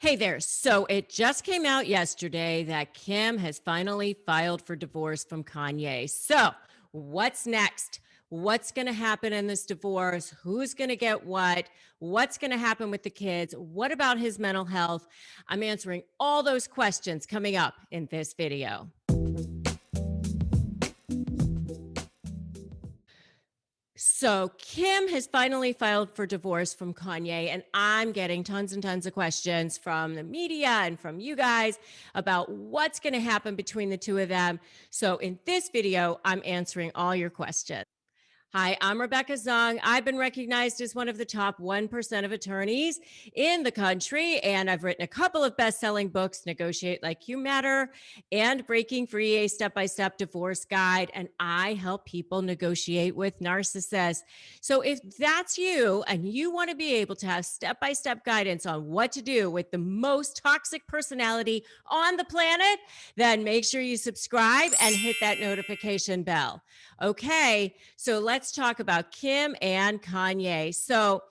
Hey there. So it just came out yesterday that Kim has finally filed for divorce from Kanye. So what's next? What's going to happen in this divorce? Who's going to get what? What's going to happen with the kids? What about his mental health? I'm answering all those questions coming up in this video. So Kim has finally filed for divorce from Kanye, and I'm getting tons and tons of questions from the media and from you guys about what's going to happen between the two of them. So in this video, I'm answering all your questions. Hi, I'm Rebecca Zung. I've been recognized as one of the top 1% of attorneys in the country, and I've written a couple of best-selling books, Negotiate Like You Matter and Breaking Free, a step-by-step divorce guide, and I help people negotiate with narcissists. So if that's you and you want to be able to have step-by-step guidance on what to do with the most toxic personality on the planet, then make sure you subscribe and hit that notification bell. Okay, so let's talk about Kim and Kanye. So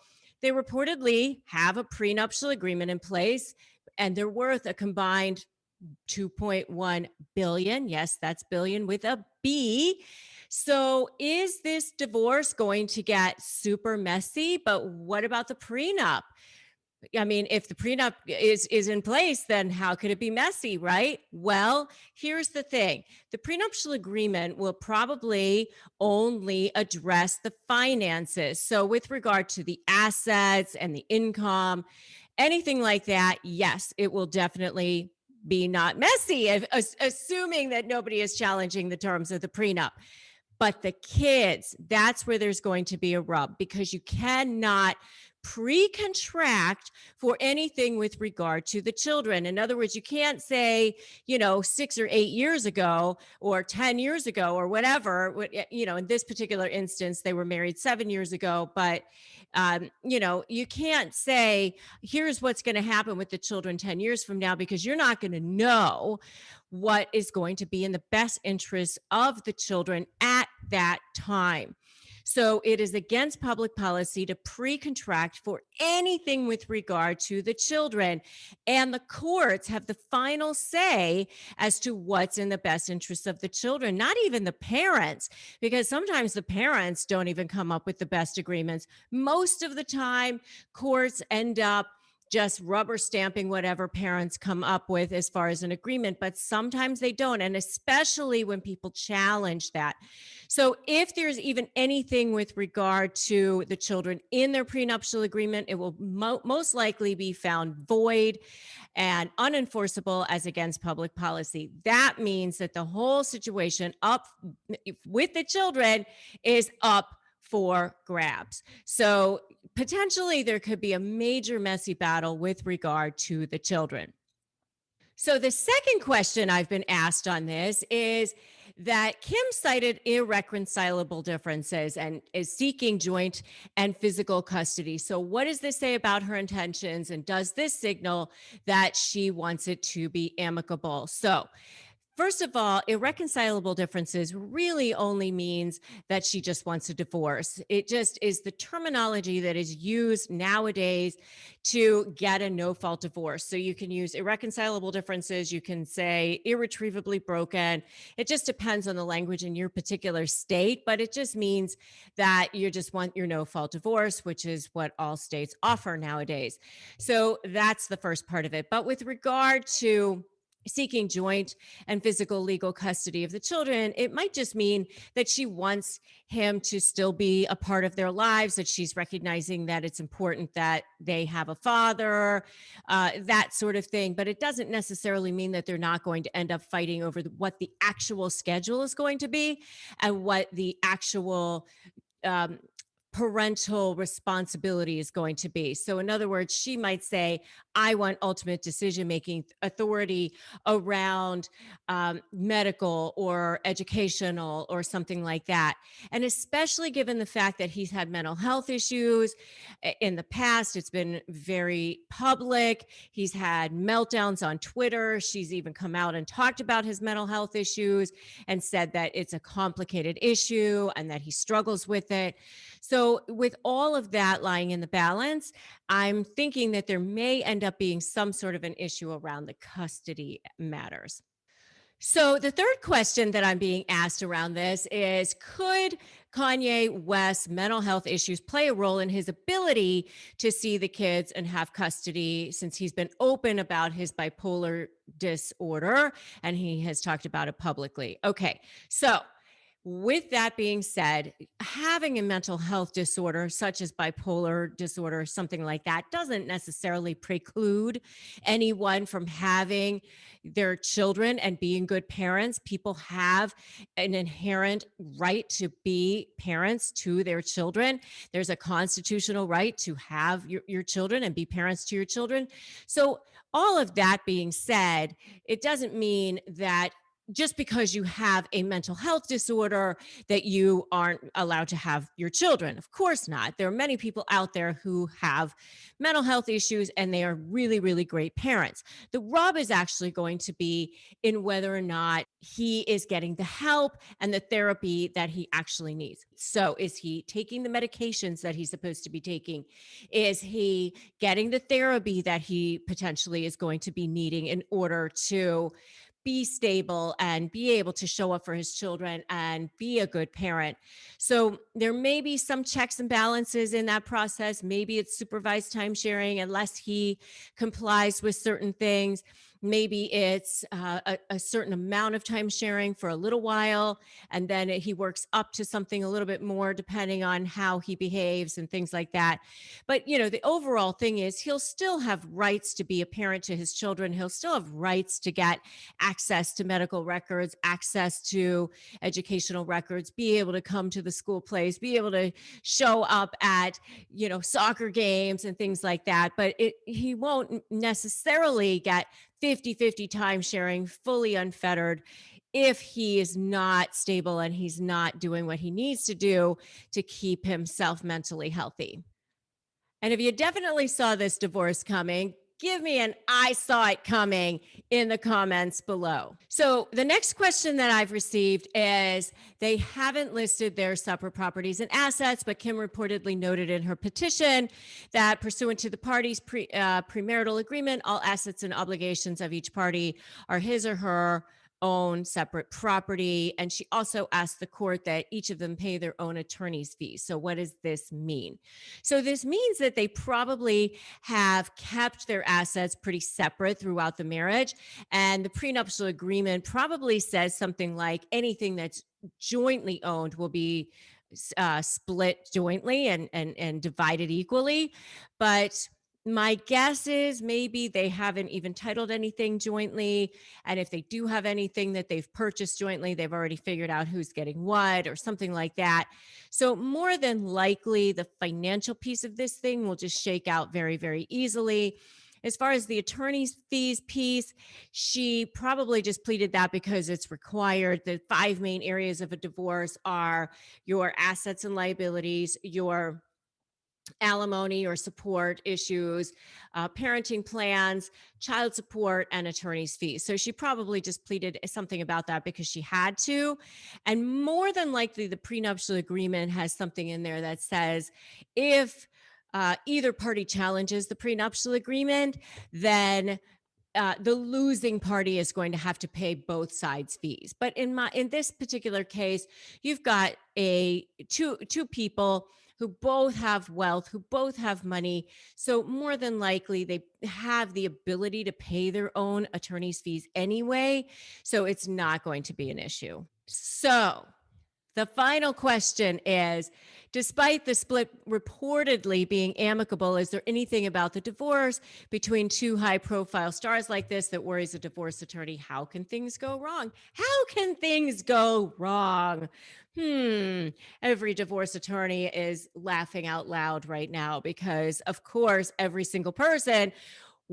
they reportedly have a prenuptial agreement in place, and they're worth a combined 2.1 billion. Yes, that's billion with a B. So is this divorce going to get super messy? But what about the prenup? I mean, if the prenup is in place, then how could it be messy, right? Well, here's the thing. The prenuptial agreement will probably only address the finances. So with regard to the assets and the income, anything like that, yes, it will definitely be not messy, assuming that nobody is challenging the terms of the prenup. But the kids, that's where there's going to be a rub, because you cannot pre-contract for anything with regard to the children. In other words, you can't say, 6 or 8 years ago or 10 years ago or whatever, in this particular instance, they were married 7 years ago, but you can't say, here's what's going to happen with the children 10 years from now, because you're not going to know what is going to be in the best interest of the children at that time. So it is against public policy to pre-contract for anything with regard to the children. And the courts have the final say as to what's in the best interest of the children, not even the parents, because sometimes the parents don't even come up with the best agreements. Most of the time, courts end up just rubber stamping whatever parents come up with as far as an agreement, but sometimes they don't. And especially when people challenge that. So if there's even anything with regard to the children in their prenuptial agreement, it will most likely be found void and unenforceable as against public policy. That means that the whole situation up with the children is up for grabs. So potentially there could be a major messy battle with regard to the children. So the second question I've been asked on this is that Kim cited irreconcilable differences and is seeking joint and physical custody. So what does this say about her intentions? And does this signal that she wants it to be amicable? So first of all, irreconcilable differences really only means that she just wants a divorce. It just is the terminology that is used nowadays to get a no-fault divorce. So you can use irreconcilable differences, you can say irretrievably broken. It just depends on the language in your particular state, but it just means that you just want your no-fault divorce, which is what all states offer nowadays. So that's the first part of it. But with regard to seeking joint and physical legal custody of the children, it might just mean that she wants him to still be a part of their lives, that she's recognizing that it's important that they have a father, that sort of thing. But it doesn't necessarily mean that they're not going to end up fighting over what the actual schedule is going to be and what the actual parental responsibility is going to be. So in other words, she might say, I want ultimate decision-making authority around medical or educational or something like that. And especially given the fact that he's had mental health issues in the past, it's been very public. He's had meltdowns on Twitter. She's even come out and talked about his mental health issues and said that it's a complicated issue and that he struggles with it. So So, with all of that lying in the balance, I'm thinking that there may end up being some sort of an issue around the custody matters. So, the third question that I'm being asked around this is, could Kanye West's mental health issues play a role in his ability to see the kids and have custody, since he's been open about his bipolar disorder and he has talked about it publicly? Okay. So, with that being said, having a mental health disorder such as bipolar disorder, something like that, doesn't necessarily preclude anyone from having their children and being good parents. People have an inherent right to be parents to their children. There's a constitutional right to have your children and be parents to your children. So, all of that being said, it doesn't mean that just because you have a mental health disorder that you aren't allowed to have your children. Of course not. There are many people out there who have mental health issues and they are really, really great parents. The rub is actually going to be in whether or not he is getting the help and the therapy that he actually needs. So, is he taking the medications that he's supposed to be taking? Is he getting the therapy that he potentially is going to be needing in order to be stable and be able to show up for his children and be a good parent? So there may be some checks and balances in that process. Maybe it's supervised time sharing unless he complies with certain things. Maybe it's a certain amount of time sharing for a little while, and then he works up to something a little bit more depending on how he behaves and things like that. But, the overall thing is he'll still have rights to be a parent to his children. He'll still have rights to get access to medical records, access to educational records, be able to come to the school plays, be able to show up at, soccer games and things like that. But he won't necessarily get 50-50 time sharing fully unfettered if he is not stable and he's not doing what he needs to do to keep himself mentally healthy. And if you definitely saw this divorce coming, give me an I saw it coming in the comments below. So, the next question that I've received is, they haven't listed their separate properties and assets, but Kim reportedly noted in her petition that pursuant to the parties' premarital agreement, all assets and obligations of each party are his or her own separate property. And she also asked the court that each of them pay their own attorney's fees. So, what does this mean? So, this means that they probably have kept their assets pretty separate throughout the marriage. And the prenuptial agreement probably says something like anything that's jointly owned will be split jointly and divided equally. But my guess is maybe they haven't even titled anything jointly. And if they do have anything that they've purchased jointly, they've already figured out who's getting what or something like that. So, more than likely, the financial piece of this thing will just shake out very, very easily. As far as the attorney's fees piece, she probably just pleaded that because it's required. The five main areas of a divorce are your assets and liabilities, your alimony or support issues, parenting plans, child support, and attorney's fees. So she probably just pleaded something about that because she had to. And more than likely, the prenuptial agreement has something in there that says if either party challenges the prenuptial agreement, then the losing party is going to have to pay both sides fees. But in this particular case, you've got a two people who both have wealth, who both have money. So, more than likely, they have the ability to pay their own attorney's fees anyway. So, it's not going to be an issue. So, the final question is, despite the split reportedly being amicable, is there anything about the divorce between two high profile stars like this that worries a divorce attorney? How can things go wrong? How can things go wrong? Every divorce attorney is laughing out loud right now because, of course, every single person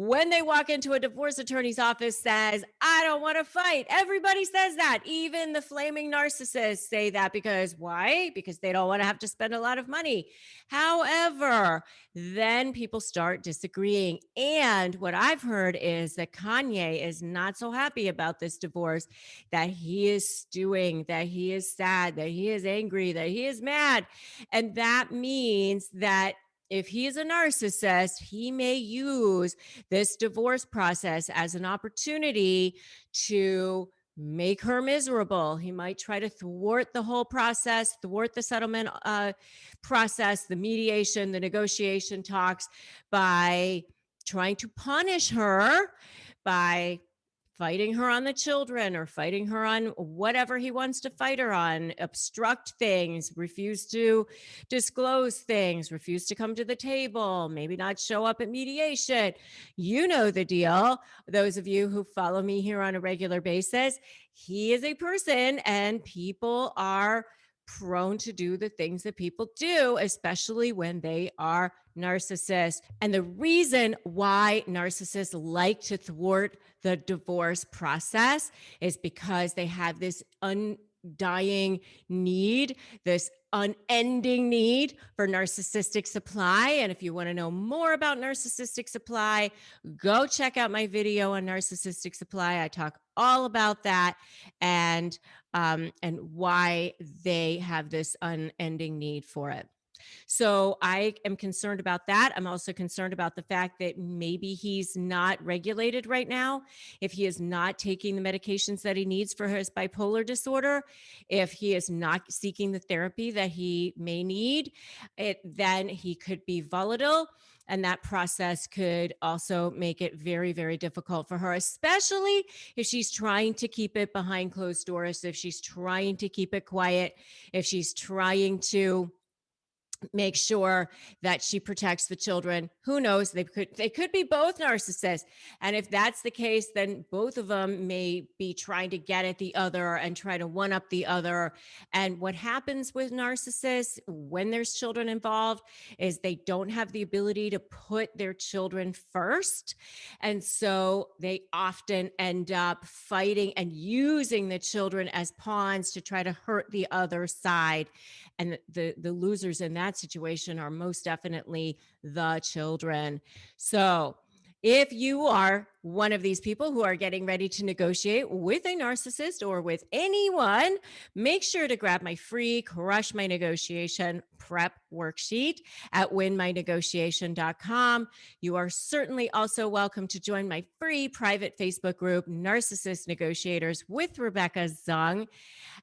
when they walk into a divorce attorney's office says, I don't want to fight. Everybody says that. Even the flaming narcissists say that. Because why? Because they don't want to have to spend a lot of money. However, then people start disagreeing. And what I've heard is that Kanye is not so happy about this divorce, that he is stewing, that he is sad, that he is angry, that he is mad. And that means that if he is a narcissist, he may use this divorce process as an opportunity to make her miserable. He might try to thwart the whole process, thwart the settlement process, the mediation, the negotiation talks, by trying to punish her, by fighting her on the children or fighting her on whatever he wants to fight her on, obstruct things, refuse to disclose things, refuse to come to the table, maybe not show up at mediation. You know the deal. Those of you who follow me here on a regular basis, he is a person, and people are prone to do the things that people do, especially when they are narcissists. And the reason why narcissists like to thwart the divorce process is because they have this undying need, this unending need for narcissistic supply. And if you want to know more about narcissistic supply, go check out my video on narcissistic supply. I talk all about that, and why they have this unending need for it. So I am concerned about that. I'm also concerned about the fact that maybe he's not regulated right now. If he is not taking the medications that he needs for his bipolar disorder, if he is not seeking the therapy that he may need, then he could be volatile. And that process could also make it very, very difficult for her, especially if she's trying to keep it behind closed doors, if she's trying to keep it quiet, if she's trying to make sure that she protects the children. Who knows? They could be both narcissists. And if that's the case, then both of them may be trying to get at the other and try to one up the other. And what happens with narcissists when there's children involved is they don't have the ability to put their children first. And so they often end up fighting and using the children as pawns to try to hurt the other side. And the losers in that situation are most definitely the children. So if you are one of these people who are getting ready to negotiate with a narcissist or with anyone, make sure to grab my free Crush My Negotiation prep worksheet at winmynegotiation.com. You are certainly also welcome to join my free private Facebook group, Narcissist Negotiators with Rebecca Zung.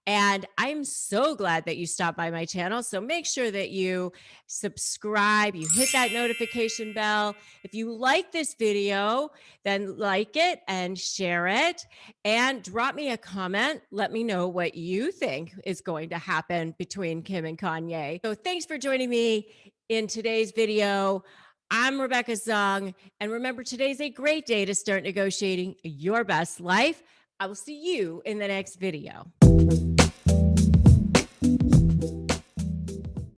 And I'm so glad that you stopped by my channel. So make sure that you subscribe, you hit that notification bell. If you like this video, then like it and share it, and drop me a comment. Let me know what you think is going to happen between Kim and Kanye. So thanks for joining me in today's video. I'm Rebecca Zung. And remember, today's a great day to start negotiating your best life. I will see you in the next video.